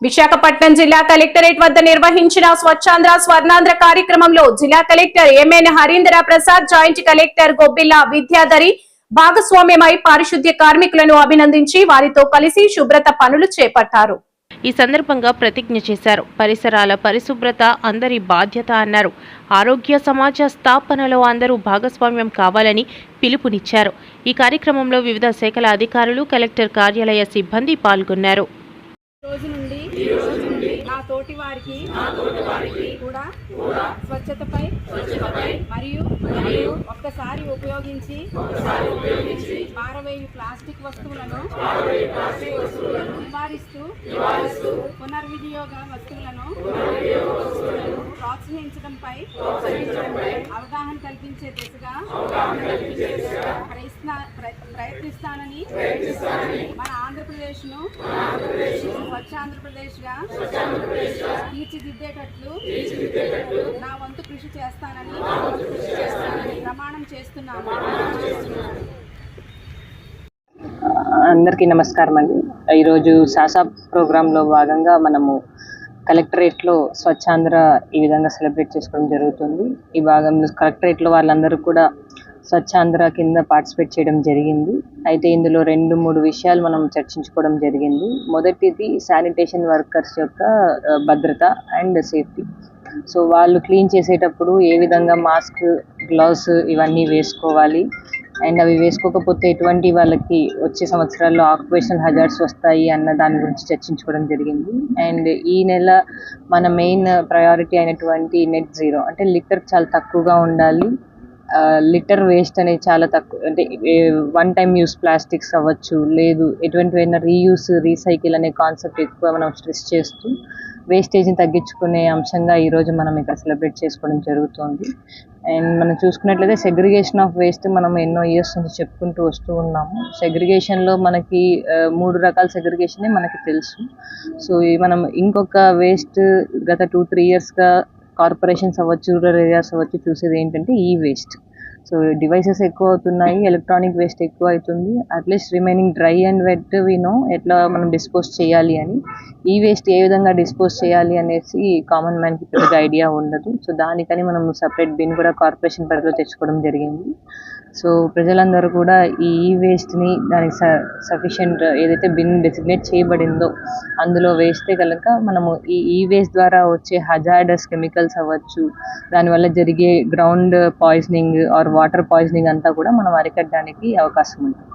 విశాఖపట్నం జిల్లా కలెక్టరేట్ వద్ద నిర్వహించిన స్వచ్ఛాంధ్ర స్వర్ణాంధ్ర కార్యక్రమంలో జిల్లా collector MN Harindra Prasad, joint collector Gobbilla Vidyadhari భాగస్వామ్యమై పారిశుద్ధ్య కార్మికులను అభినందించి వారితో కలిసి శుభ్రత పనులు చేపట్టారు. ఈ సందర్భంగా ప్రతిజ్ఞ చేశారు. పరిసరాల పరిశుభ్రత అందరి బాధ్యత అన్నారు. ఆరోగ్య సమాజ స్థాపనలో అందరూ భాగస్వామ్యం కావాలని పిలుపునిచ్చారు. ఈ కార్యక్రమంలో వివిధ శాఖల అధికారులు, కలెక్టర్ కార్యాలయ సిబ్బంది పాల్గొన్నారు. నా తోటి వారికి కూడా స్వచ్ఛతపై మరియు ఒక్కసారి ఉపయోగించి పారవేయు ప్లాస్టిక్ వస్తువులను నివారిస్తూ పునర్వినియోగ వస్తువులను ప్రోత్సహించడంపై అవగాహన కల్పించే దిశగా ప్రయత్నిస్తానని మన ఆంధ్రప్రదేశ్ను స్వచ్ఛాంధ్రప్రదేశ్గా తీర్చిదిద్దేటట్లు నా వంతు కృషి చేస్తానని ప్రమాణం చేస్తున్నాను. అందరికీ నమస్కారం అండి. ఈరోజు సాసా ప్రోగ్రాంలో భాగంగా మనము కలెక్టరేట్లో స్వచ్ఛాంధ్ర ఈ విధంగా సెలబ్రేట్ చేసుకోవడం జరుగుతుంది. ఈ భాగంలో కలెక్టరేట్లో వాళ్ళందరూ కూడా స్వచ్ఛాంధ్ర కింద పార్టిసిపేట్ చేయడం జరిగింది. అయితే ఇందులో 2-3 విషయాలు మనం చర్చించుకోవడం జరిగింది. మొదటిది శానిటేషన్ వర్కర్స్ యొక్క భద్రత అండ్ సేఫ్టీ. సో వాళ్ళు క్లీన్ చేసేటప్పుడు ఏ విధంగా మాస్క్, గ్లౌస్ ఇవన్నీ వేసుకోవాలి అండ్ అవి వేసుకోకపోతే ఎటువంటి వాళ్ళకి వచ్చే సంవత్సరాల్లో ఆక్యుపేషనల్ హజార్డ్స్ వస్తాయి అన్న దాని గురించి చర్చించుకోవడం జరిగింది. అండ్ ఈ నెల మన మెయిన్ ప్రయారిటీ అయినటువంటి నెట్ జీరో, అంటే లిటర్ చాలా తక్కువగా ఉండాలి. లిటర్ వేస్ట్ అనేది చాలా తక్కువ, అంటే వన్ టైం యూస్ ప్లాస్టిక్స్ అవ్వచ్చు, లేదు ఎటువంటివైనా రీయూస్, రీసైకిల్ అనే కాన్సెప్ట్ ఎక్కువ మనం స్ట్రెస్ చేస్తూ వేస్టేజ్ని తగ్గించుకునే అంశంగా ఈరోజు మనం ఇక్కడ సెలబ్రేట్ చేసుకోవడం జరుగుతుంది. అండ్ మనం చూసుకున్నట్లయితే సెగ్రిగేషన్ ఆఫ్ వేస్ట్ మనం ఎన్నో ఇయర్స్ నుంచి చెప్పుకుంటూ వస్తూ ఉన్నాము. సెగ్రిగేషన్లో మనకి 3 రకాల సెగ్రిగేషనే మనకి తెలుసు. సో మనం ఇంకొక వేస్ట్ గత 2-3 ఇయర్స్గా కార్పొరేషన్స్ అవ్వచ్చు, రూరల్ ఏరియాస్ అవ్వచ్చు చూసేది ఏంటంటే ఈ వేస్ట్. సో డివైసెస్ ఎక్కువ అవుతున్నాయి, ఎలక్ట్రానిక్ వేస్ట్ ఎక్కువ అవుతుంది. At least remaining dry and wet వినో ఎట్లా మనం డిస్పోజ్ చేయాలి అని, ఈ వేస్ట్ ఏ విధంగా డిస్పోజ్ చేయాలి అనేసి కామన్ మ్యాన్కి పెద్దగా ఐడియా ఉండదు. సో దానికని మనం సపరేట్ బిన్ కూడా కార్పొరేషన్ పరిధిలో తెచ్చుకోవడం జరిగింది. సో ప్రజలందరూ కూడా ఈ వేస్ట్ని దానికి సఫిషియెంట్ ఏదైతే బిన్ డెసిగ్నేట్ చేయబడిందో అందులో వేస్తే కనుక మనము ఈ వేస్ట్ ద్వారా వచ్చే హజార్డస్ కెమికల్స్ అవ్వచ్చు, దానివల్ల జరిగే ground poisoning or water poisoning అంతా కూడా మనం అరికట్టడానికి అవకాశం ఉంటుంది.